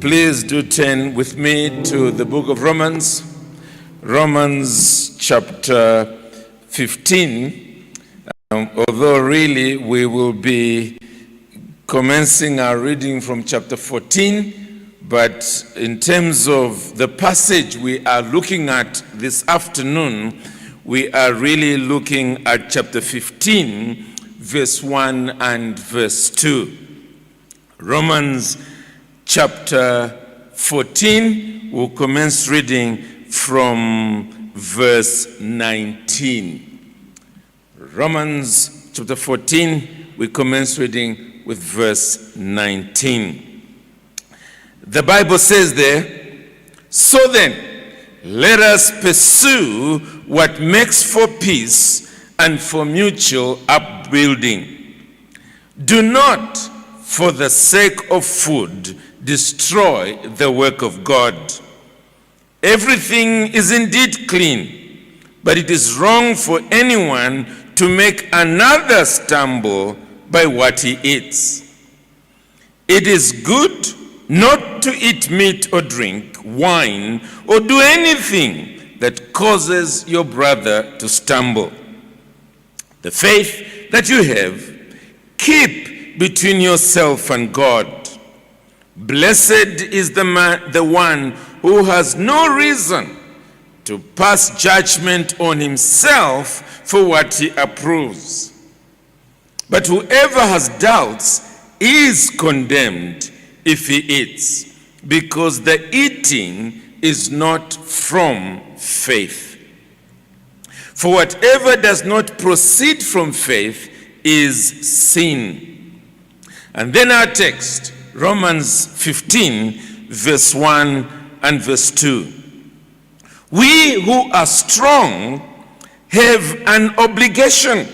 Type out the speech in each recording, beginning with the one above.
Please do turn with me to the book of Romans, Romans chapter 15. Although really we will be commencing our reading from chapter 14, but in terms of the passage we are looking at this afternoon, we are really looking at chapter 15, verse 1 and verse 2. Romans chapter 14, we'll commence reading from verse 19. Romans chapter 14, we commence reading with verse 19. The Bible says there, "So then, let us pursue what makes for peace and for mutual upbuilding. Do not, for the sake of food, destroy the work of God. Everything is indeed clean, but it is wrong for anyone to make another stumble by what he eats. It is good not to eat meat or drink wine or do anything that causes your brother to stumble. The faith that you have, keep between yourself and God. Blessed is the one who has no reason to pass judgment on himself for what he approves. But whoever has doubts is condemned if he eats, because the eating is not from faith. For whatever does not proceed from faith is sin." And then our text, Romans 15, verse 1 and verse 2. "We who are strong have an obligation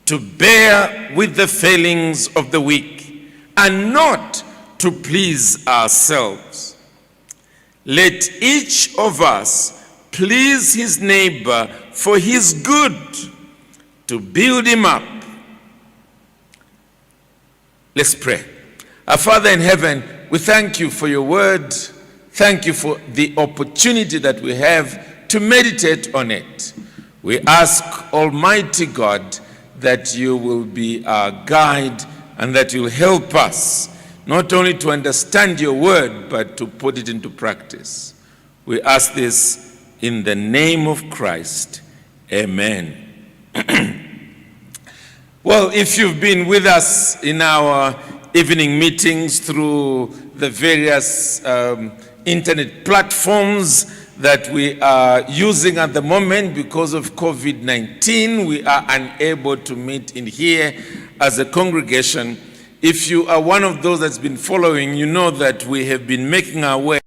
to bear with the failings of the weak and not to please ourselves. Let each of us please his neighbor for his good, to build him up." Let's pray. Our Father in heaven, we thank you for your word. Thank you for the opportunity that we have to meditate on it. We ask, Almighty God, that you will be our guide and that you'll help us not only to understand your word, but to put it into practice. We ask this in the name of Christ. Amen. Well, if you've been with us in our evening meetings through the various internet platforms that we are using at the moment because of COVID-19, we are unable to meet in here as a congregation. If you are one of those that's been following, you know that we have been making our way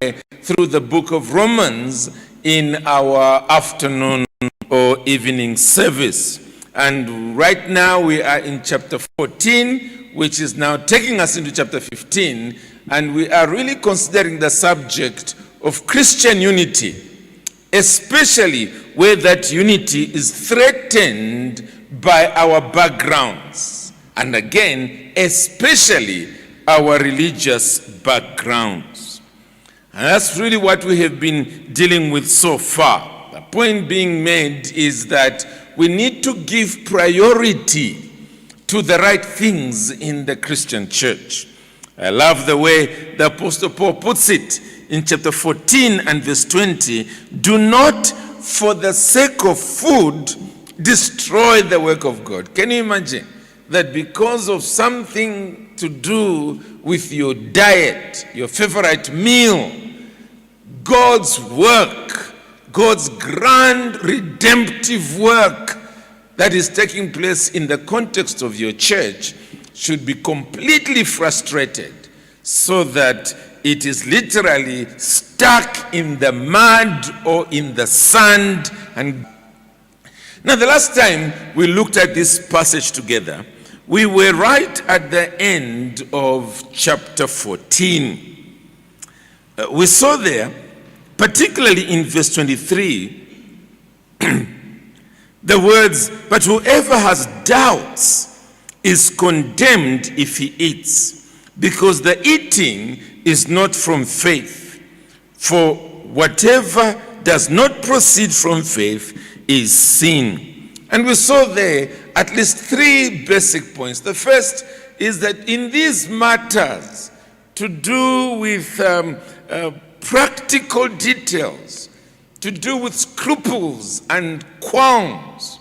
through the book of Romans in our afternoon or evening service. And right now we are in chapter 14, which is now taking us into chapter 15, and we are really considering the subject of Christian unity, especially where that unity is threatened by our backgrounds, and again, especially our religious backgrounds. And that's really what we have been dealing with so far. The point being made is that we need to give priority to the right things in the Christian church. I love the way the Apostle Paul puts it in chapter 14 and verse 20. "Do not, for the sake of food, destroy the work of God." Can you imagine that because of something to do with your diet, your favorite meal, God's work, God's grand redemptive work that is taking place in the context of your church should be completely frustrated, so that it is literally stuck in the mud or in the sand. And now, the last time we looked at this passage together, we were right at the end of chapter 14. We saw there, particularly in verse 23, the words, "But whoever has doubts is condemned if he eats, because the eating is not from faith, for whatever does not proceed from faith is sin. And we saw there at least 3 basic points. The first is that in these matters to do with practical details, to do with scruples and qualms,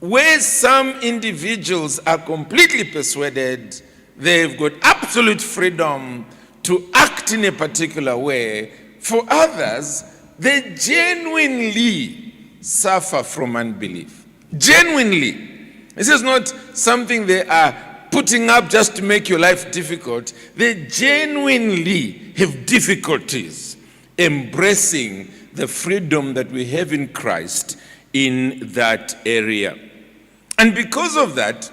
where some individuals are completely persuaded they've got absolute freedom to act in a particular way, for others, they genuinely suffer from unbelief. Genuinely. This is not something they are putting up just to make your life difficult. They genuinely have difficulties embracing the freedom that we have in Christ in that area. And because of that,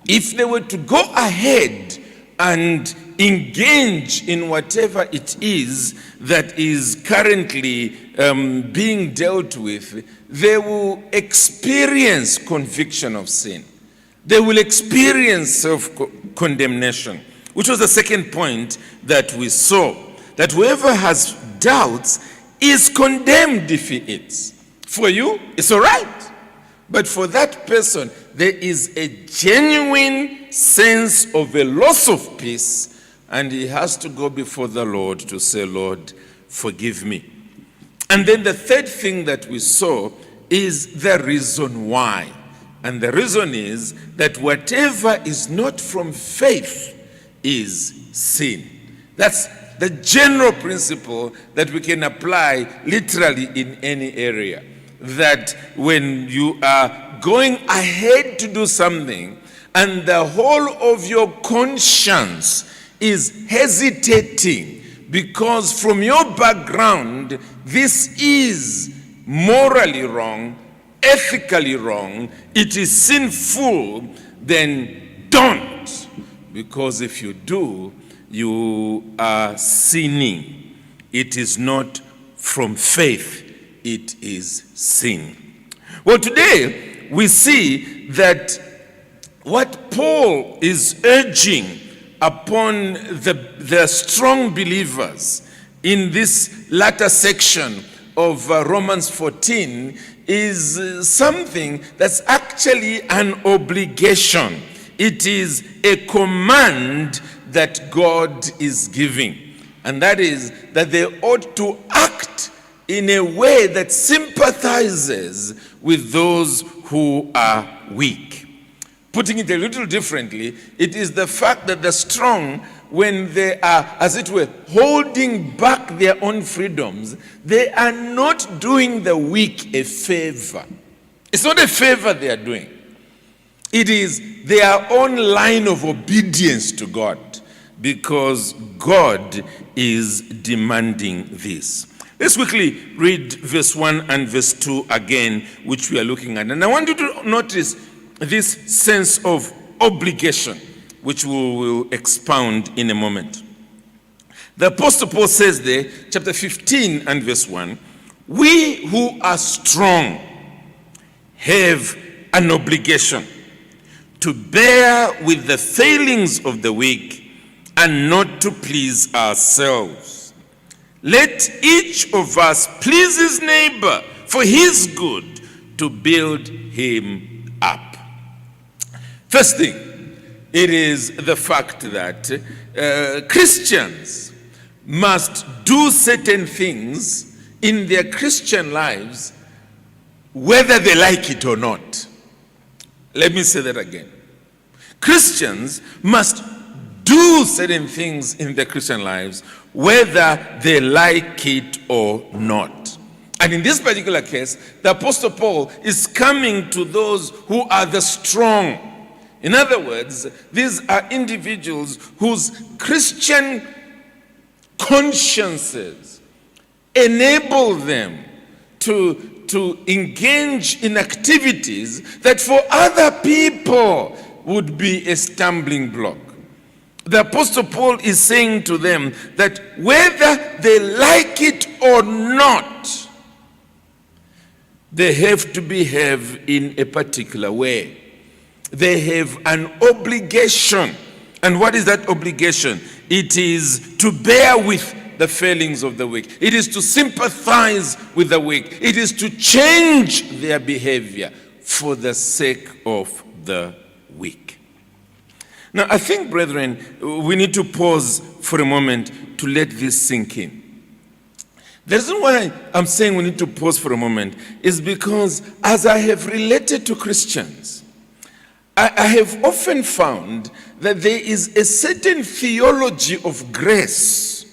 if they were to go ahead and engage in whatever it is that is currently being dealt with, they will experience conviction of sin. They will experience self-condemnation, which was the second point that we saw, that whoever has doubts is condemned if he eats. For you, it's all right. But for that person, there is a genuine sense of a loss of peace, and he has to go before the Lord to say, Lord, forgive me. And then the third thing that we saw is the reason why. And the reason is that whatever is not from faith is sin. That's the general principle that we can apply literally in any area. That when you are going ahead to do something and the whole of your conscience is hesitating because from your background this is morally wrong, ethically wrong, it is sinful, then don't. Because if you do, you are sinning. It is not from faith. It is sin. Well, today we see that what Paul is urging upon the strong believers in this latter section of Romans 14 is something that's actually an obligation. It is a command that God is giving. And that is that they ought to act in a way that sympathizes with those who are weak. Putting it a little differently, it is the fact that the strong, when they are, as it were, holding back their own freedoms, they are not doing the weak a favor. It's not a favor they are doing. It is their own line of obedience to God, because God is demanding this. Let's quickly read verse 1 and verse 2 again, which we are looking at. And I want you to notice this sense of obligation, which we will expound in a moment. The Apostle Paul says there, chapter 15 and verse 1, we who are strong have an obligation to bear with the failings of the weak and not to please ourselves. Let each of us please his neighbor for his good, to build him up. First thing, it is the fact that Christians must do certain things in their Christian lives whether they like it or not. Let me say that again. Christians must do certain things in their Christian lives whether they like it or not. And in this particular case, the Apostle Paul is coming to those who are the strong. In other words, these are individuals whose Christian consciences enable them to engage in activities that for other people would be a stumbling block. The Apostle Paul is saying to them that whether they like it or not, they have to behave in a particular way. They have an obligation And what is that obligation? It is to bear with the failings of the weak. It is to sympathize with the weak. It is to change their behavior for the sake of the weak. Now, I think, brethren, we need to pause for a moment to let this sink in. The reason why I'm saying we need to pause for a moment is because as I have related to Christians, I have often found that there is a certain theology of grace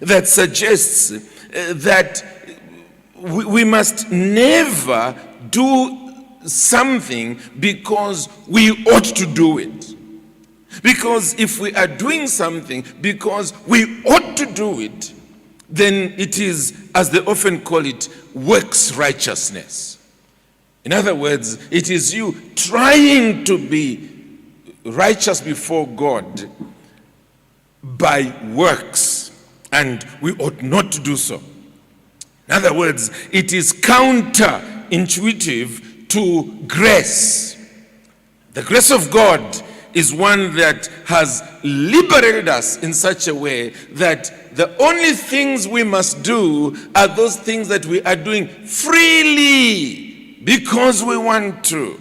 that suggests that we must never do something because we ought to do it. Because if we are doing something because we ought to do it, then it is, as they often call it, works righteousness. In other words, it is you trying to be righteous before God by works, and we ought not to do so. In other words, it is counterintuitive to grace. The grace of God is one that has liberated us in such a way that the only things we must do are those things that we are doing freely because we want to.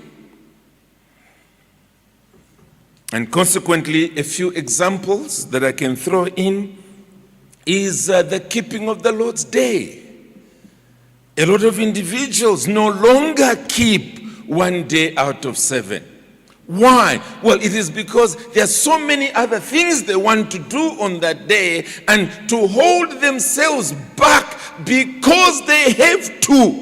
And consequently, a few examples that I can throw in is the keeping of the Lord's Day. A lot of individuals no longer keep one day out of 7. Why? Well, it is because there are so many other things they want to do on that day, and to hold themselves back because they have to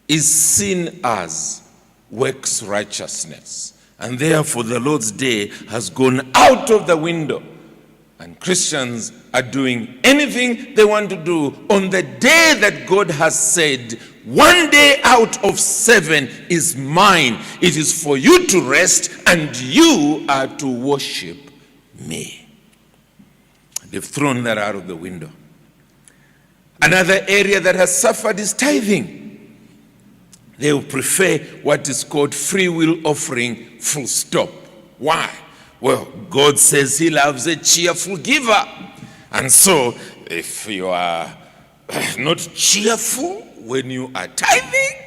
is seen as works righteousness. And therefore the Lord's Day has gone out of the window, and Christians are doing anything they want to do on the day that God has said, 1 day out of 7 is mine. It is for you to rest, and you are to worship me. They've thrown that out of the window. Another area that has suffered is tithing. They will prefer what is called free will offering, full stop. Why? Well, God says he loves a cheerful giver. And so, if you are not cheerful when you are tithing,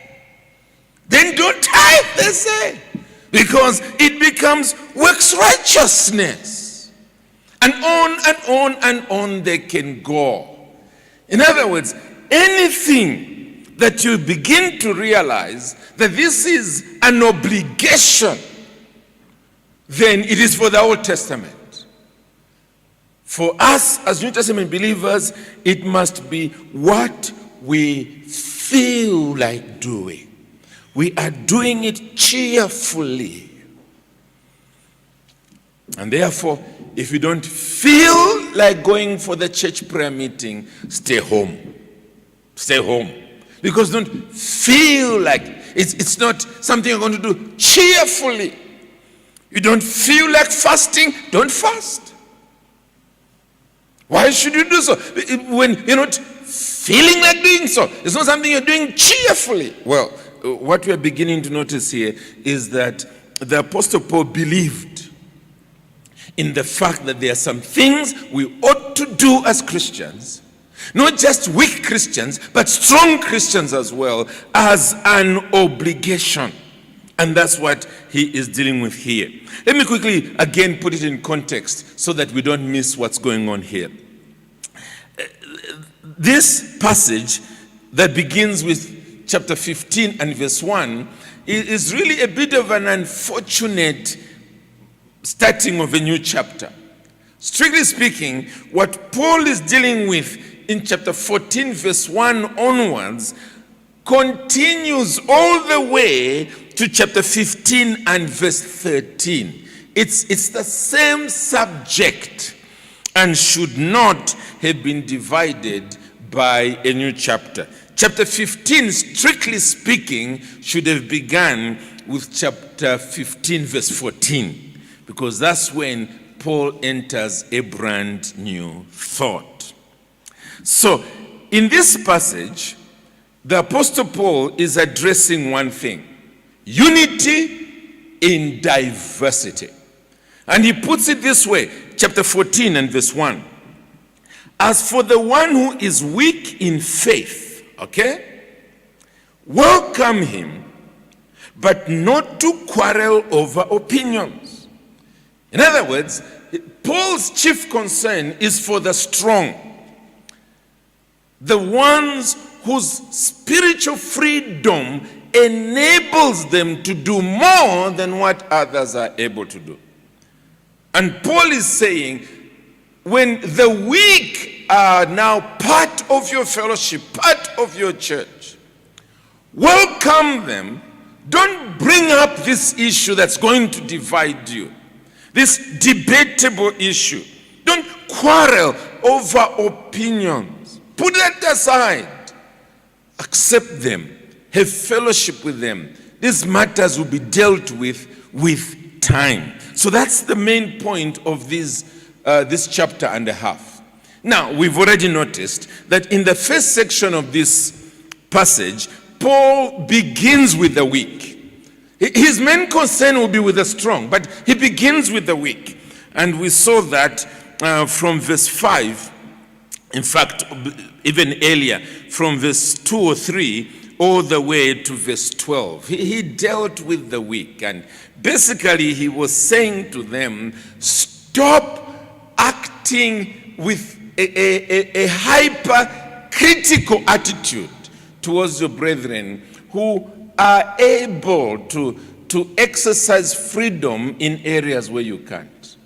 then don't tithe, they say. Because it becomes works righteousness. And on they can go. In other words, anything that you begin to realize that this is an obligation, then it is for the Old Testament. For us as New Testament believers, it must be what we feel like doing. We are doing it cheerfully. And therefore, if you don't feel like going for the church prayer meeting, stay home. Stay home. Because don't feel like it's not something you're going to do cheerfully. You don't feel like fasting, don't fast. Why should you do so? When you're not feeling like doing so, it's not something you're doing cheerfully. Well, what we are beginning to notice here is that the Apostle Paul believed in the fact that there are some things we ought to do as Christians, not just weak Christians, but strong Christians as well, as an obligation. And that's what he is dealing with here. Let me quickly again put it in context so that we don't miss what's going on here. This passage that begins with chapter 15 and verse 1 is really a bit of an unfortunate starting of a new chapter. Strictly speaking, what Paul is dealing with in chapter 14 verse 1 onwards continues all the way to chapter 15 and verse 13. It's the same subject and should not have been divided by a new chapter. Chapter 15, strictly speaking, should have begun with chapter 15 verse 14, because that's when Paul enters a brand new thought. So, in this passage, the Apostle Paul is addressing one thing: unity in diversity. And he puts it this way, chapter 14 and verse 1. As for the one who is weak in faith, okay, welcome him, but not to quarrel over opinions. In other words, Paul's chief concern is for the strong, the ones whose spiritual freedom enables them to do more than what others are able to do. And Paul is saying, when the weak are now part of your fellowship, part of your church, welcome them. Don't bring up this issue that's going to divide you, this debatable issue. Don't quarrel over opinions. Put that aside. Accept them. Have fellowship with them. These matters will be dealt with time. So that's the main point of this chapter and a half. Now, we've already noticed that in the first section of this passage, Paul begins with the weak. His main concern will be with the strong, but he begins with the weak. And we saw that from verse 5, in fact, even earlier, from verse 2 or 3, all the way to verse 12. He dealt with the weak, and basically he was saying to them, stop acting with a hyper-critical attitude towards your brethren who are able to exercise freedom in areas where you can't.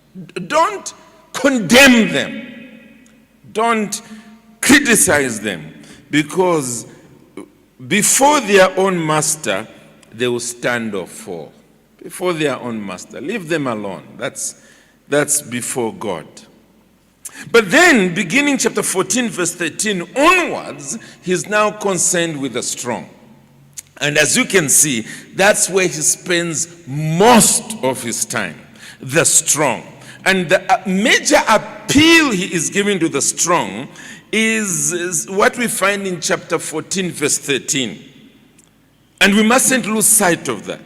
Don't condemn them. Don't criticize them, because before their own master, they will stand or fall. Before their own master. Leave them alone. That's before God. But then, beginning chapter 14, verse 13 onwards, he's now concerned with the strong. And as you can see, that's where he spends most of his time, the strong. And the major appeal he is giving to the strong is what we find in chapter 14, verse 13. And we mustn't lose sight of that.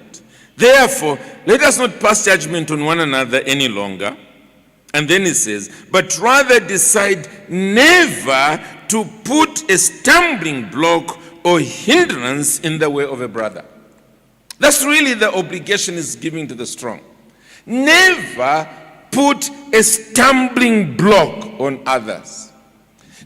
Therefore, let us not pass judgment on one another any longer. And then he says, but rather decide never to put a stumbling block or hindrance in the way of a brother. That's really the obligation he's giving to the strong. Never put a stumbling block on others.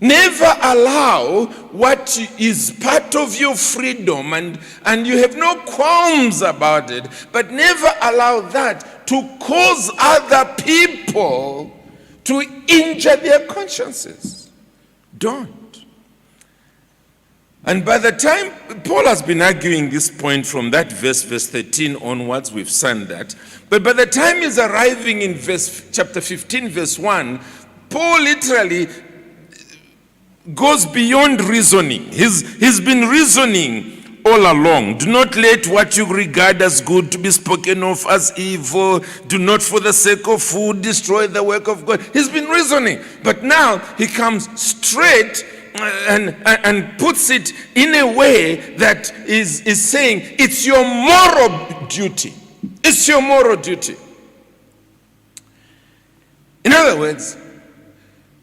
Never allow what is part of your freedom and you have no qualms about it, but never allow that to cause other people to injure their consciences. Don't. And by the time, Paul has been arguing this point from that verse 13 onwards, we've seen that. But by the time he's arriving in chapter 15, verse 1, Paul literally goes beyond reasoning. He's been reasoning all along. Do not let what you regard as good to be spoken of as evil. Do not for the sake of food destroy the work of God. He's been reasoning. But now he comes straight and puts it in a way that is saying it's your moral duty. It's your moral duty. In other words,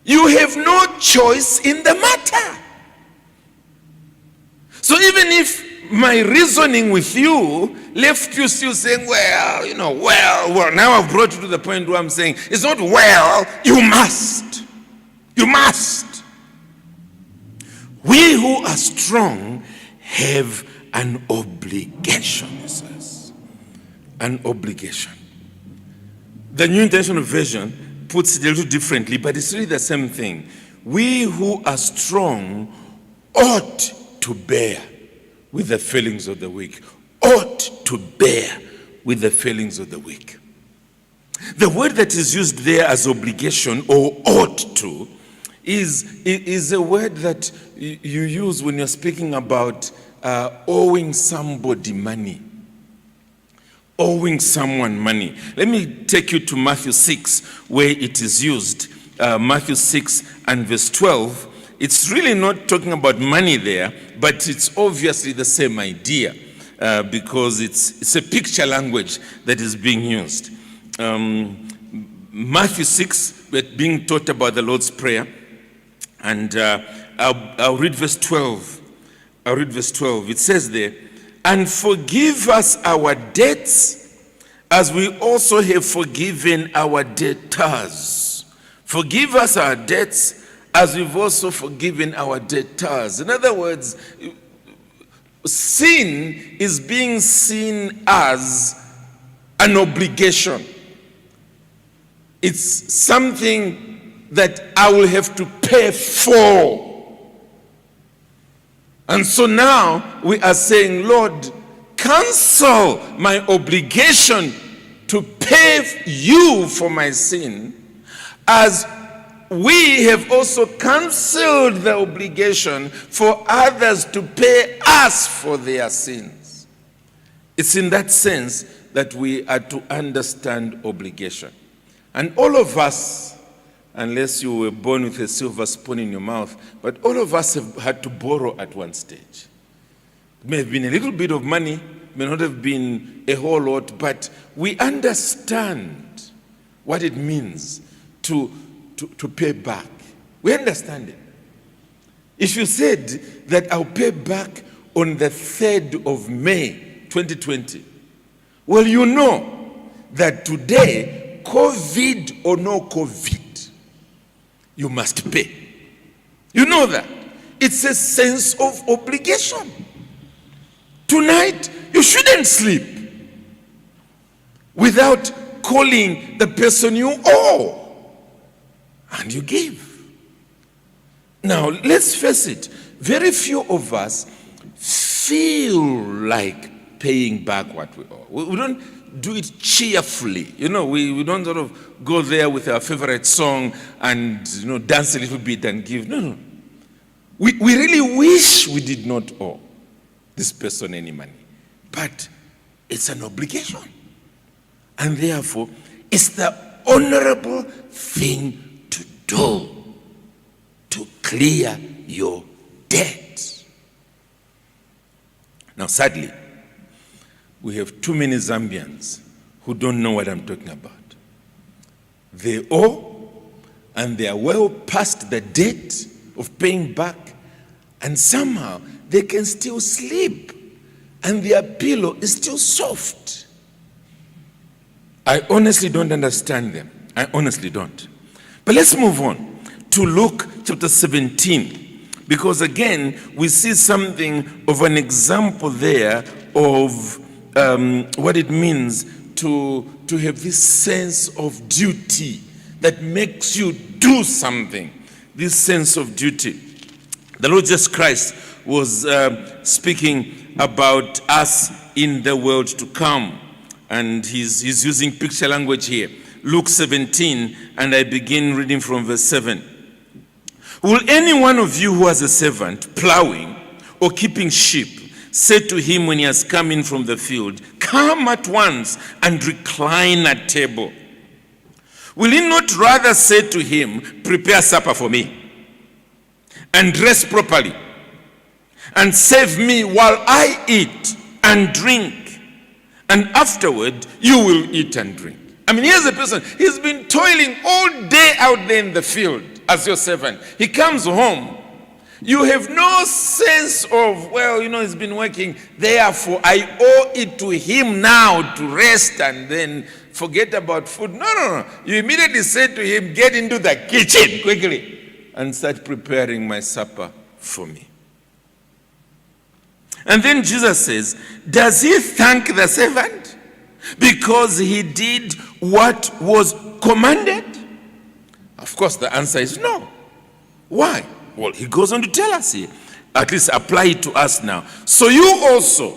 you have no choice in the matter. So even if my reasoning with you left you still saying, well, now I've brought you to the point where I'm saying, it's not well, you must. You must. We who are strong have an obligation, he says. An obligation. The New International Version puts it a little differently, but it's really the same thing. We who are strong ought to bear with the feelings of the weak. Ought to bear with the feelings of the weak. The word that is used there as obligation or ought to is a word that you use when you're speaking about owing somebody money. Owing someone money. Let me take you to Matthew 6, where it is used. Matthew 6 and verse 12. It's really not talking about money there, but it's obviously the same idea because it's a picture language that is being used. Matthew 6, we're being taught about the Lord's Prayer. And I'll read verse 12. I'll read verse 12. It says there, and forgive us our debts as we also have forgiven our debtors. Forgive us our debts as we've also forgiven our debtors. In other words, sin is being seen as an obligation. It's something that I will have to pay for. And so now we are saying, Lord, cancel my obligation to pay you for my sin, as we have also canceled the obligation for others to pay us for their sins. It's in that sense that we are to understand obligation. And all of us, unless you were born with a silver spoon in your mouth, but all of us have had to borrow at one stage. It may have been a little bit of money, may not have been a whole lot, but we understand what it means to pay back. We understand it. If you said that I'll pay back on the 3rd of May, 2020, well, you know that today, COVID or no COVID, you must pay. You know that. It's a sense of obligation. Tonight, you shouldn't sleep without calling the person you owe. And you give. Now, let's face it. Very few of us feel like paying back what we owe. We don't do it cheerfully. You know, we don't sort of go there with our favorite song and, dance a little bit and give. No. We really wish we did not owe this person any money. But it's an obligation. And therefore, it's the honorable thing to do to clear your debt. Now, sadly, we have too many Zambians who don't know what I'm talking about. They owe, and they are well past the date of paying back, and somehow they can still sleep, and their pillow is still soft. I honestly don't understand them. I honestly don't. But let's move on to Luke chapter 17, because again, we see something of an example there of what it means to have this sense of duty that makes you do something. This sense of duty. The Lord Jesus Christ was speaking about us in the world to come. And he's using picture language here. Luke 17, and I begin reading from verse 7. Will any one of you who has a servant plowing or keeping sheep say to him when he has come in from the field, come at once and recline at table? Will he not rather say to him, prepare supper for me, and dress properly, and save me while I eat and drink, and afterward you will eat and drink? I mean, here's a person, he's been toiling all day out there in the field as your servant. He comes home. You have no sense of, he's been working, therefore I owe it to him now to rest and then forget about food. No. You immediately say to him, get into the kitchen quickly and start preparing my supper for me. And then Jesus says, does he thank the servant because he did what was commanded? Of course, the answer is no. Why? Well, he goes on to tell us here, at least apply it to us now. So you also,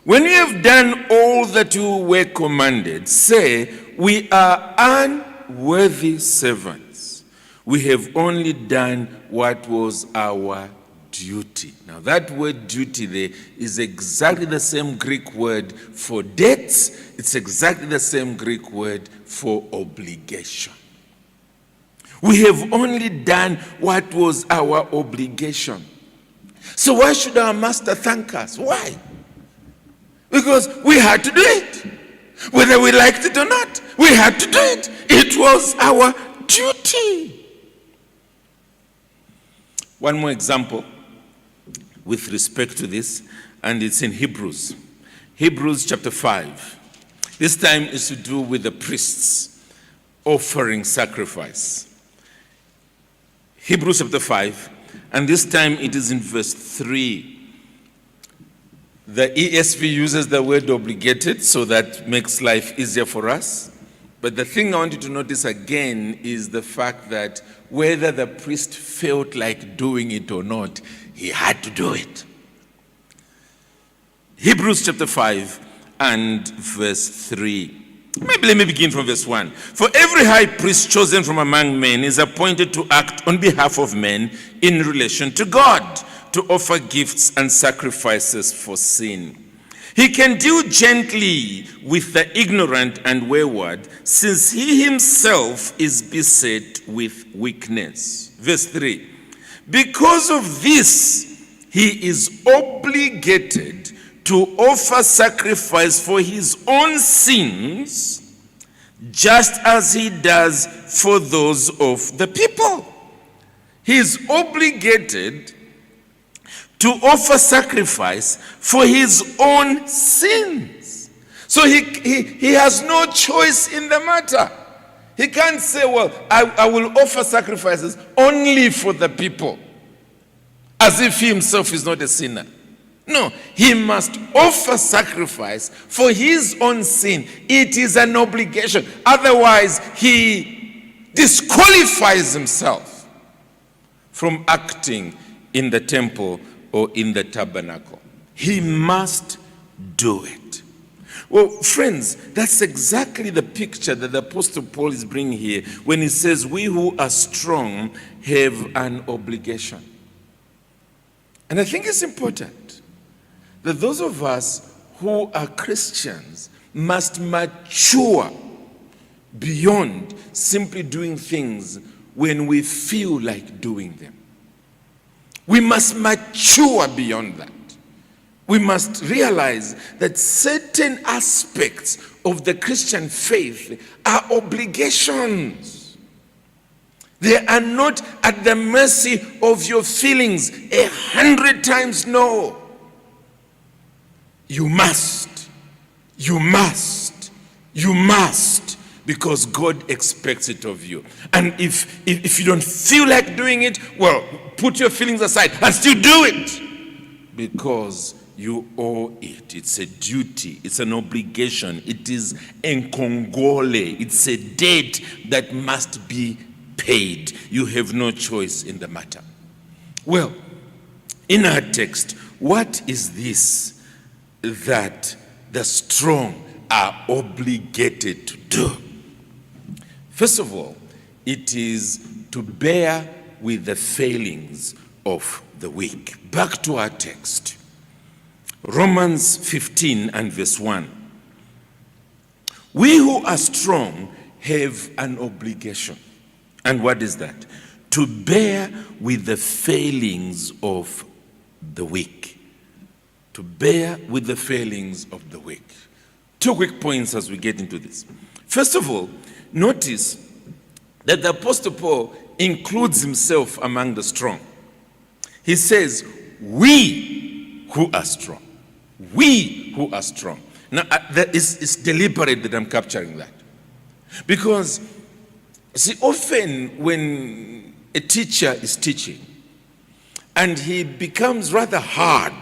when you have done all that you were commanded, say, we are unworthy servants. We have only done what was our duty. Now that word duty there is exactly the same Greek word for debts. It's exactly the same Greek word for obligation. We have only done what was our obligation. So why should our master thank us? Why? Because we had to do it. Whether we liked it or not, we had to do it. It was our duty. One more example with respect to this, and it's in Hebrews. Hebrews chapter 5. This time is to do with the priests offering sacrifice. Hebrews chapter 5, and this time it is in verse 3. The ESV uses the word obligated, so that makes life easier for us. But the thing I want you to notice again is the fact that whether the priest felt like doing it or not, he had to do it. Hebrews chapter 5 and verse 3. Maybe let me begin from verse 1. For every high priest chosen from among men is appointed to act on behalf of men in relation to God, to offer gifts and sacrifices for sin. He can deal gently with the ignorant and wayward, since he himself is beset with weakness. Verse 3. Because of this, he is obligated to offer sacrifice for his own sins, just as he does for those of the people. He is obligated to offer sacrifice for his own sins. So he has no choice in the matter. He can't say, well, I will offer sacrifices only for the people, as if he himself is not a sinner. No, he must offer sacrifice for his own sin. It is an obligation. Otherwise, he disqualifies himself from acting in the temple or in the tabernacle. He must do it. Well, friends, that's exactly the picture that the Apostle Paul is bringing here when he says, we who are strong have an obligation. And I think it's important that those of us who are Christians must mature beyond simply doing things when we feel like doing them. We must mature beyond that. We must realize that certain aspects of the Christian faith are obligations. They are not at the mercy of your feelings 100 times no. You must, because God expects it of you. And if you don't feel like doing it, well, put your feelings aside and still do it, because you owe it. It's a duty. It's an obligation. It is enkongole. It's a debt that must be paid. You have no choice in the matter. Well, in our text, what is this that the strong are obligated to do? First of all, it is to bear with the failings of the weak. Back to our text. Romans 15 and verse 1. We who are strong have an obligation. And what is that? To bear with the failings of the weak. To bear with the failings of the weak. Two quick points as we get into this. First of all, notice that the Apostle Paul includes himself among the strong. He says, we who are strong. We who are strong. Now, it's deliberate that I'm capturing that. Because, see, often when a teacher is teaching and he becomes rather hard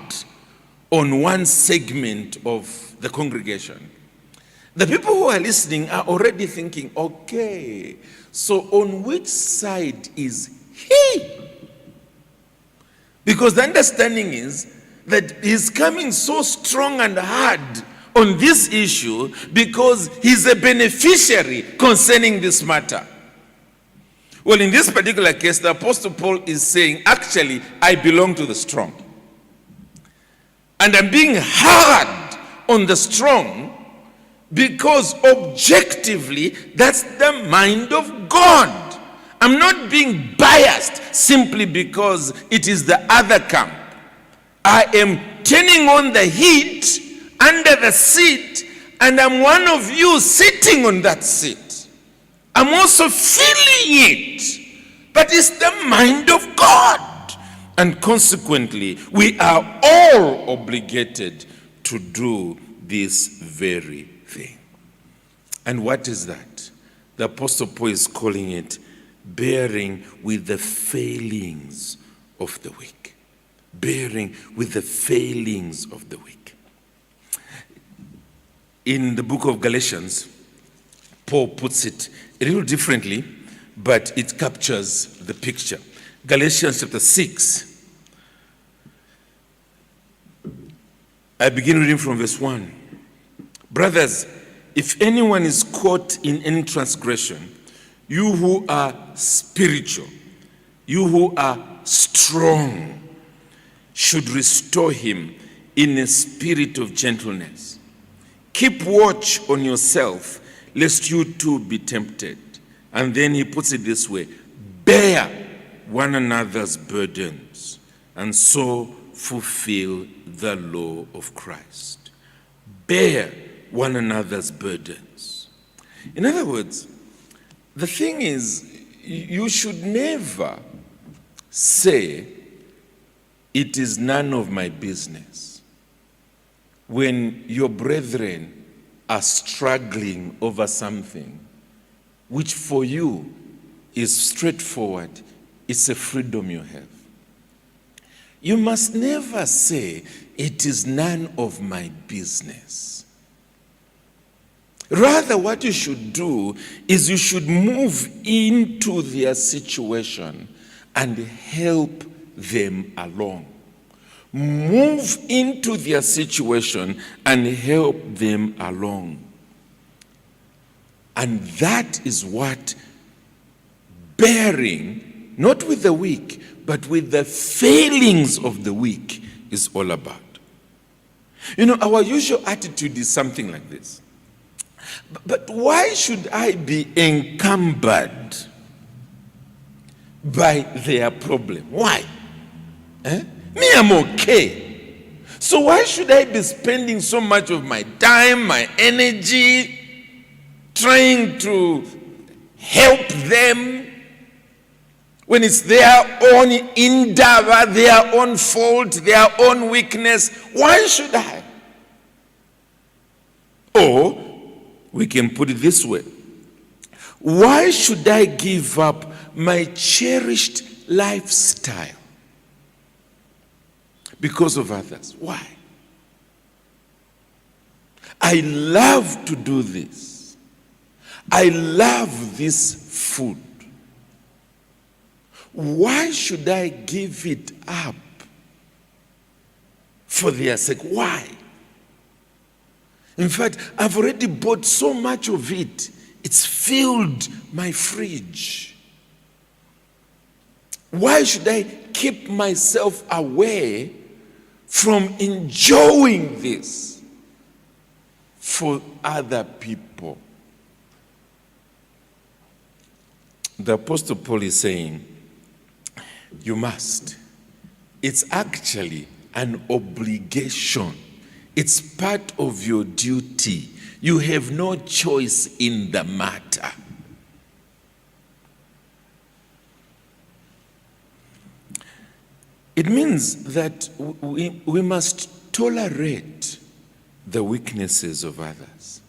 on one segment of the congregation, the people who are listening are already thinking, okay, so on which side is he? Because the understanding is that he's coming so strong and hard on this issue because he's a beneficiary concerning this matter. Well, in this particular case, the Apostle Paul is saying, actually, I belong to the strong. And I'm being hard on the strong because objectively, that's the mind of God. I'm not being biased simply because it is the other camp. I am turning on the heat under the seat and I'm one of you sitting on that seat. I'm also feeling it, but it's the mind of God. And consequently, we are all obligated to do this very thing. And what is that? The Apostle Paul is calling it bearing with the failings of the weak. Bearing with the failings of the weak. In the book of Galatians, Paul puts it a little differently, but it captures the picture. Galatians chapter 6. I begin reading from verse 1. Brothers, if anyone is caught in any transgression, you who are spiritual, you who are strong, should restore him in a spirit of gentleness. Keep watch on yourself, lest you too be tempted. And then he puts it this way: bear one another's burdens, and so fulfill the law of Christ. Bear one another's burdens. In other words, the thing is, you should never say, it is none of my business, when your brethren are struggling over something which for you is straightforward. It's a freedom you have. You must never say, it is none of my business. Rather, what you should do is you should move into their situation and help them along. Move into their situation and help them along. And that is what bearing, not with the weak, but with the failings of the weak is all about. You know, our usual attitude is something like this. But why should I be encumbered by their problem? Why? Me, I'm okay. So why should I be spending so much of my time, my energy, trying to help them when it's their own endeavor, their own fault, their own weakness? Why should I? Or we can put it this way: why should I give up my cherished lifestyle because of others? Why? I love to do this. I love this food. Why should I give it up for their sake? Why? In fact, I've already bought so much of it. It's filled my fridge. Why should I keep myself away from enjoying this for other people? The Apostle Paul is saying, you must. It's actually an obligation. It's part of your duty. You have no choice in the matter. It means that we must tolerate the weaknesses of others.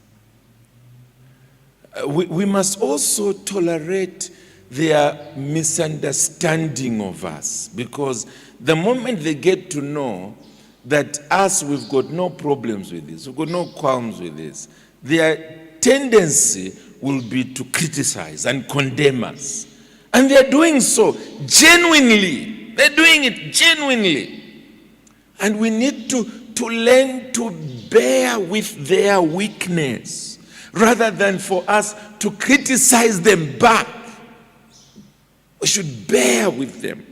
We must also tolerate their misunderstanding of us, because the moment they get to know that we've got no problems with this, we've got no qualms with this, their tendency will be to criticize and condemn us. And they're doing so genuinely. They're doing it genuinely. And we need to learn to bear with their weakness rather than for us to criticize them back. We should bear with them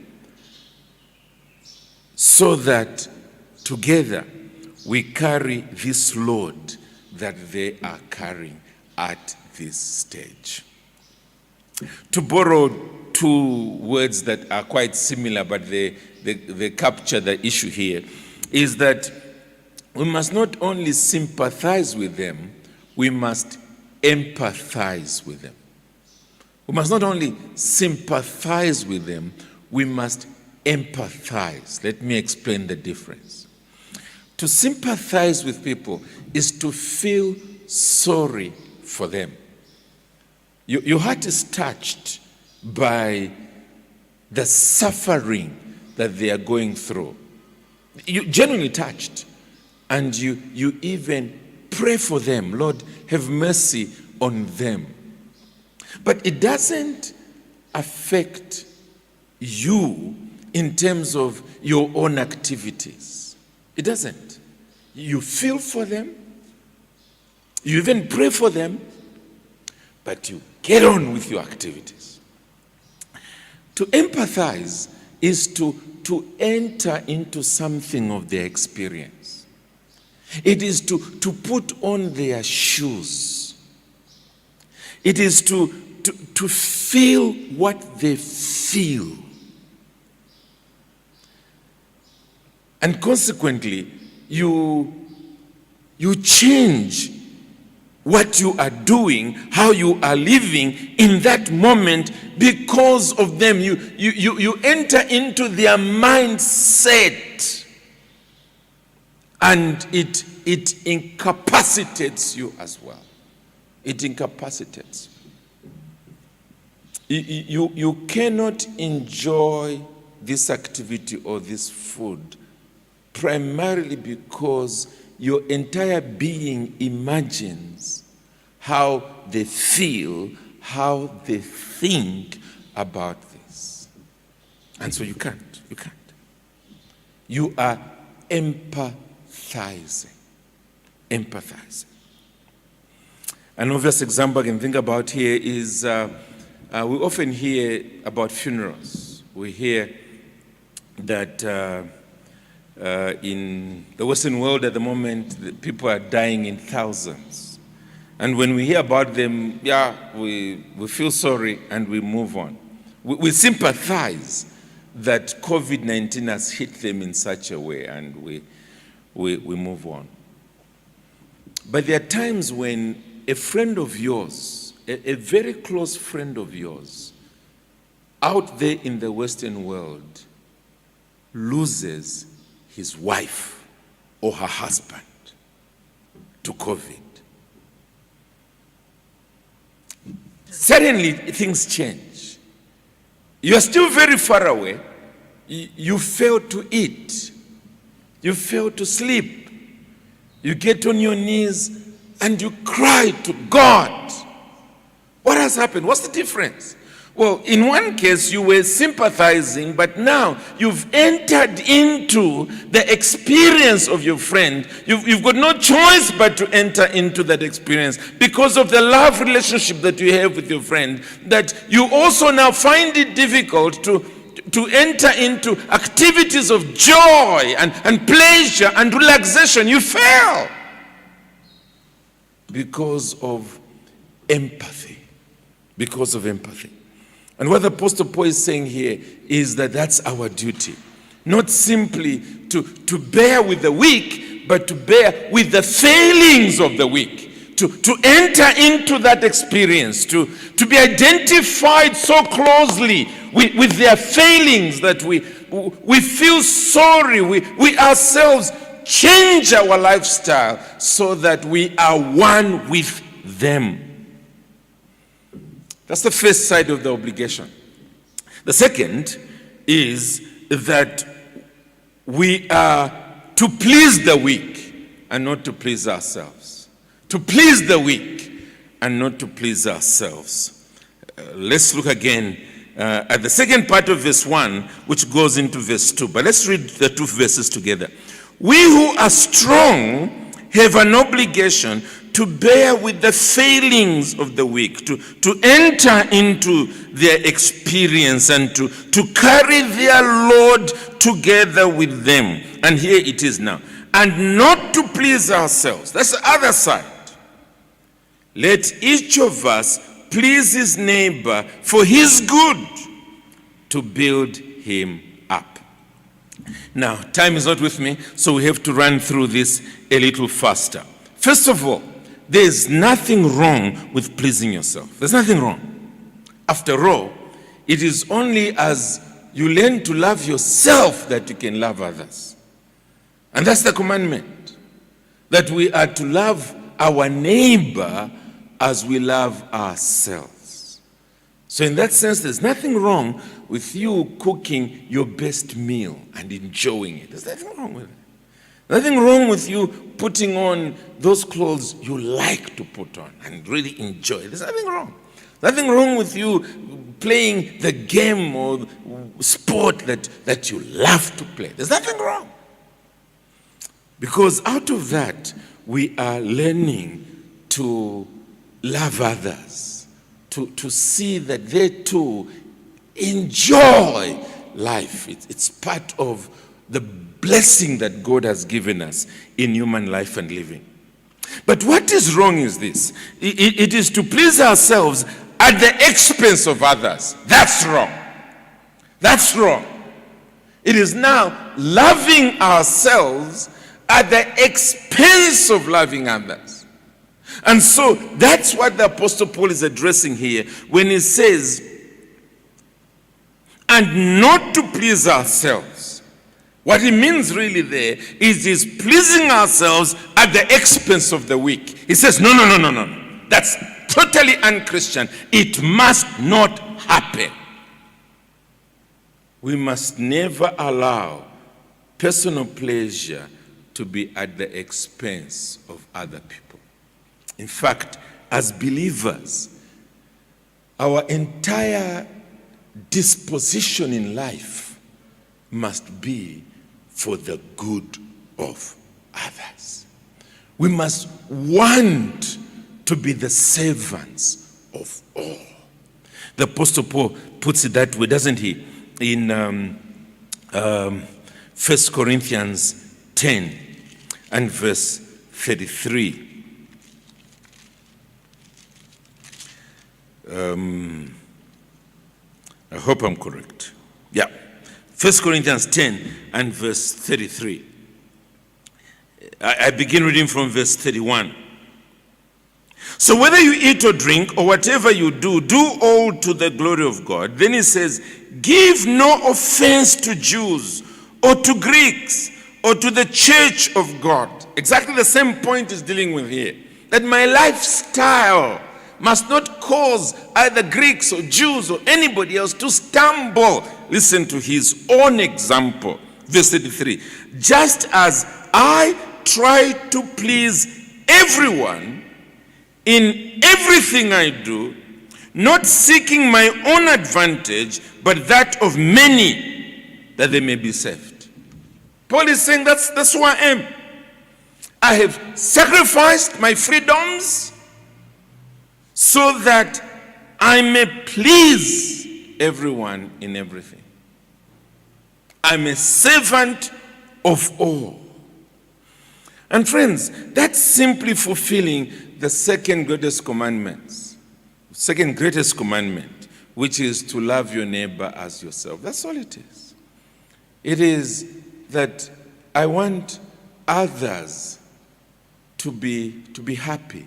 so that together we carry this load that they are carrying at this stage. To borrow two words that are quite similar, but they capture the issue here, is that we must not only sympathize with them, we must empathize with them. We must not only sympathize with them, we must empathize. Let me explain the difference. To sympathize with people is to feel sorry for them. Your heart is touched by the suffering that they are going through. You're genuinely touched. And you even pray for them. Lord, have mercy on them. But it doesn't affect you in terms of your own activities. It doesn't. You feel for them. You even pray for them. But you get on with your activities. To empathize is to enter into something of their experience. It is to put on their shoes. It is to feel what they feel. And consequently, you change what you are doing, how you are living in that moment because of them. You enter into their mindset, and it incapacitates you as well. It incapacitates you. You cannot enjoy this activity or this food primarily because your entire being imagines how they feel, how they think about this. And so you can't. You are empathizing. An obvious example I can think about here is we often hear about funerals. We hear that in the Western world at the moment, people are dying in thousands. And when we hear about them, we feel sorry and we move on. We sympathize that COVID-19 has hit them in such a way, and we move on. But there are times when a friend of yours, a very close friend of yours, out there in the Western world, loses his wife or her husband to COVID. Suddenly, things change. You are still very far away. You fail to eat. You fail to sleep. You get on your knees and you cry to God. What has happened? What's the difference? Well, in one case, you were sympathizing, but now you've entered into the experience of your friend. You've got no choice but to enter into that experience because of the love relationship that you have with your friend, that you also now find it difficult to enter into activities of joy and pleasure and relaxation. You fail because of empathy. Because of empathy. And what the Apostle Paul is saying here is that that's our duty. Not simply to bear with the weak, but to bear with the failings of the weak. To enter into that experience, to be identified so closely with their failings that we feel sorry. We ourselves change our lifestyle so that we are one with them. That's the first side of the obligation. The second is that we are to please the weak and not to please ourselves. To please the weak and not to please ourselves. Let's look again at the second part of verse 1, which goes into verse 2. But let's read the two verses together. We who are strong have an obligation to bear with the failings of the weak, to enter into their experience and to carry their load together with them. And here it is now. And not to please ourselves. That's the other side. Let each of us please his neighbor for his good, to build him up. Now, time is not with me, so we have to run through this a little faster. First of all, there's nothing wrong with pleasing yourself. There's nothing wrong. After all, it is only as you learn to love yourself that you can love others. And that's the commandment, that we are to love our neighbor as we love ourselves. So in that sense, there's nothing wrong with you cooking your best meal and enjoying it. There's nothing wrong with it. Nothing wrong with you putting on those clothes you like to put on and really enjoy. There's nothing wrong. Nothing wrong with you playing the game or sport that you love to play. There's nothing wrong. Because out of that, we are learning to love others, to see that they too enjoy life. It's part of the blessing that God has given us in human life and living. But what is wrong is this. It is to please ourselves at the expense of others. That's wrong. That's wrong. It is now loving ourselves at the expense of loving others. And so that's what the Apostle Paul is addressing here when he says, and not to please ourselves. What he means really there is pleasing ourselves at the expense of the weak. He says, no. That's totally unchristian. It must not happen. We must never allow personal pleasure to be at the expense of other people. In fact, as believers, our entire disposition in life must be for the good of others. We must want to be the servants of all. The Apostle Paul puts it that way, doesn't he? In 1 Corinthians 10 and verse 33. I hope I'm correct. Yeah. 1 Corinthians 10 and verse 33. I begin reading from verse 31. So whether you eat or drink or whatever you do, do all to the glory of God. Then he says, give no offense to Jews or to Greeks or to the church of God. Exactly the same point he's dealing with here. That my lifestyle must not cause either Greeks or Jews or anybody else to stumble. Listen to his own example. Verse 33. Just as I try to please everyone in everything I do, not seeking my own advantage, but that of many, that they may be saved. Paul is saying that's who I am. I have sacrificed my freedoms so that I may please everyone in everything. I'm a servant of all. And friends, that's simply fulfilling the second greatest commandment, which is to love your neighbor as yourself. That's all it is. It is that I want others to be happy,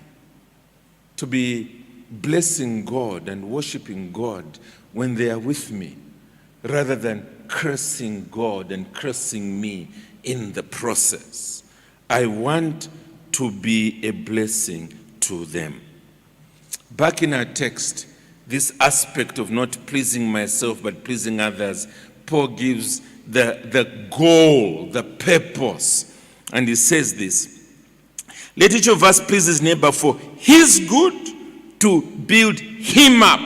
to be blessing God and worshiping God when they are with me, rather than cursing God and cursing me in the process. I want to be a blessing to them. Back in our text, this aspect of not pleasing myself but pleasing others, Paul gives the goal, the purpose, and he says this: let each of us please his neighbor for his good, to build him up.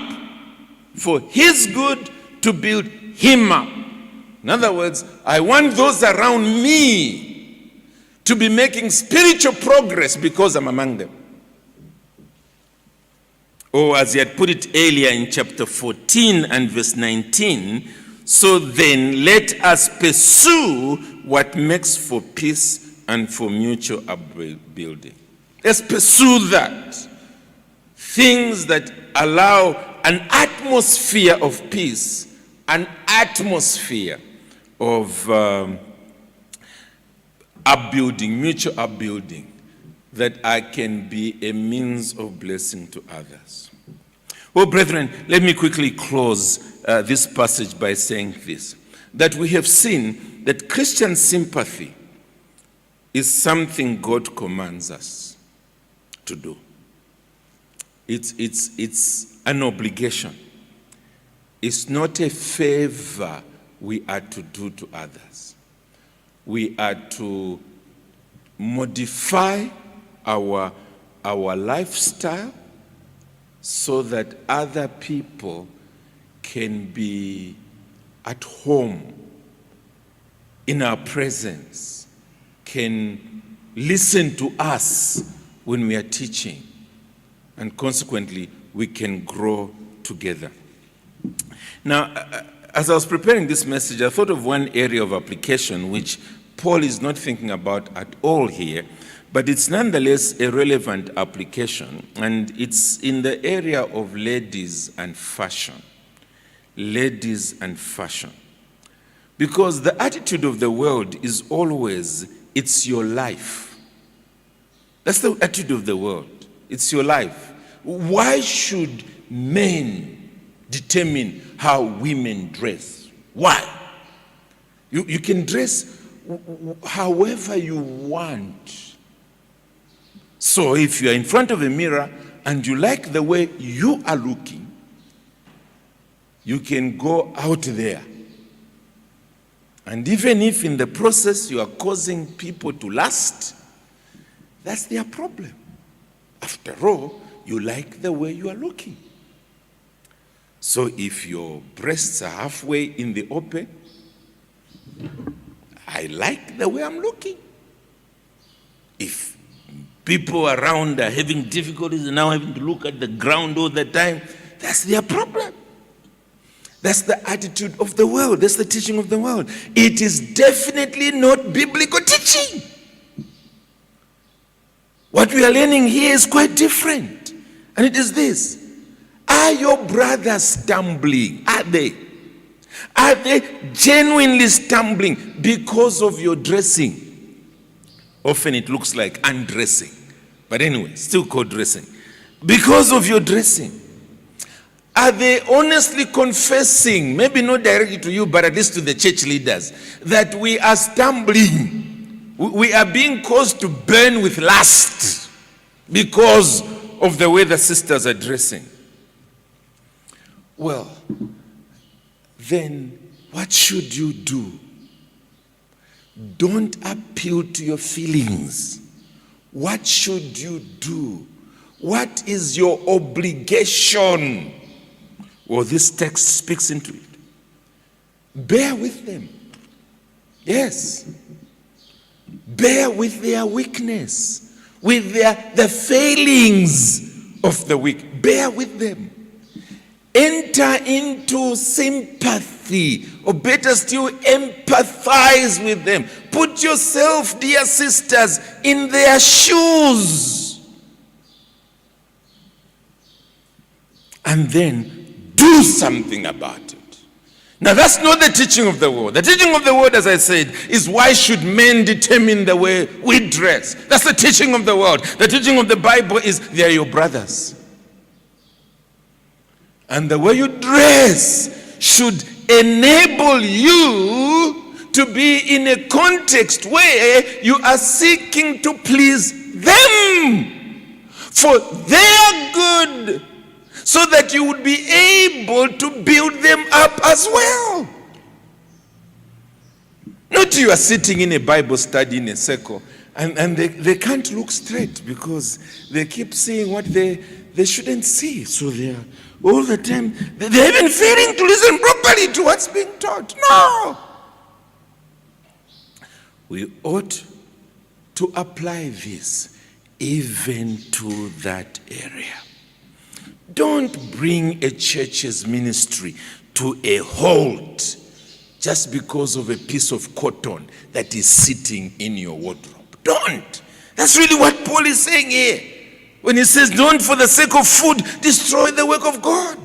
For his good, to build him up. In other words, I want those around me to be making spiritual progress because I'm among them. Or as he had put it earlier in chapter 14 and verse 19, so then let us pursue what makes for peace and for mutual upbuilding. Let's pursue that. Things that allow an atmosphere of peace, an atmosphere of upbuilding, mutual upbuilding. that I can be a means of blessing to others. Well, brethren, let me quickly close this passage by saying this, that we have seen that Christian sympathy is something God commands us to do. It's an obligation. It's not a favor we are to do to others. We are to modify our lifestyle so that other people can be at home in our presence, can listen to us when we are teaching, and consequently, we can grow together. Now, as I was preparing this message, I thought of one area of application which Paul is not thinking about at all here, but it's nonetheless a relevant application, and it's in the area of ladies and fashion. Ladies and fashion. Because the attitude of the world is always, it's your life. That's the attitude of the world. It's your life. Why should men determine how women dress? Why? You can dress however you want. So if you are in front of a mirror and you like the way you are looking, you can go out there. And even if in the process you are causing people to lust, that's their problem. After all, you like the way you are looking. So if your breasts are halfway in the open, I like the way I'm looking. If people around are having difficulties and now having to look at the ground all the time, that's their problem. That's the attitude of the world. That's the teaching of the world. It is definitely not biblical teaching. What we are learning here is quite different. And it is this. Are your brothers stumbling? Are they? Are they genuinely stumbling because of your dressing? Often it looks like undressing. But anyway, still called dressing. Because of your dressing. Are they honestly confessing, maybe not directly to you, but at least to the church leaders, that we are stumbling? We are being caused to burn with lust because of the way the sisters are dressing. Well, then what should you do? Don't appeal to your feelings. What should you do? What is your obligation? Well, this text speaks into it. Bear with them. Yes. Bear with their weakness, with the failings of the weak. Bear with them. Enter into sympathy, or better still, empathize with them. Put yourself, dear sisters, in their shoes. And then do something about it. Now, that's not the teaching of the world. The teaching of the world, as I said, is why should men determine the way we dress? That's the teaching of the world. The teaching of the Bible is they are your brothers. And the way you dress should enable you to be in a context where you are seeking to please them for their good, so that you would be able to build them up as well. Not you are sitting in a Bible study in a circle and they can't look straight because they keep seeing what they shouldn't see. So they are all the time, they're even failing to listen properly to what's being taught. No! We ought to apply this even to that area. Don't bring a church's ministry to a halt just because of a piece of cotton that is sitting in your wardrobe. Don't. That's really what Paul is saying here. When he says, don't for the sake of food destroy the work of God.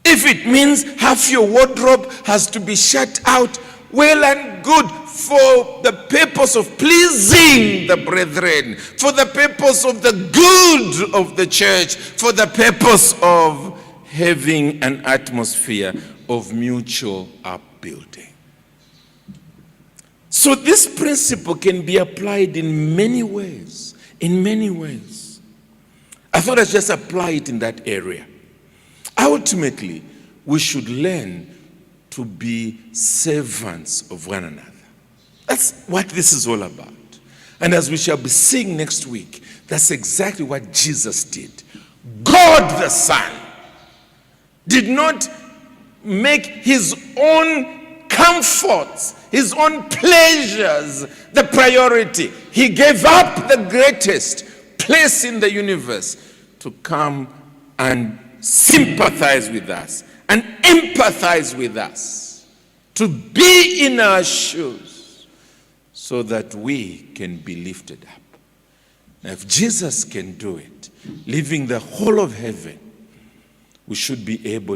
If it means half your wardrobe has to be shut out, well and good. for the purpose of pleasing the brethren, for the purpose of the good of the church, for the purpose of having an atmosphere of mutual upbuilding. So this principle can be applied in many ways, I thought I'd just apply it in that area. Ultimately, we should learn to be servants of one another. That's what this is all about. And as we shall be seeing next week, that's exactly what Jesus did. God the Son did not make his own comforts, his own pleasures the priority. He gave up the greatest place in the universe to come and sympathize with us and empathize with us, to be in our shoes so that we can be lifted up. Now, if Jesus can do it, leaving the whole of heaven, we should be able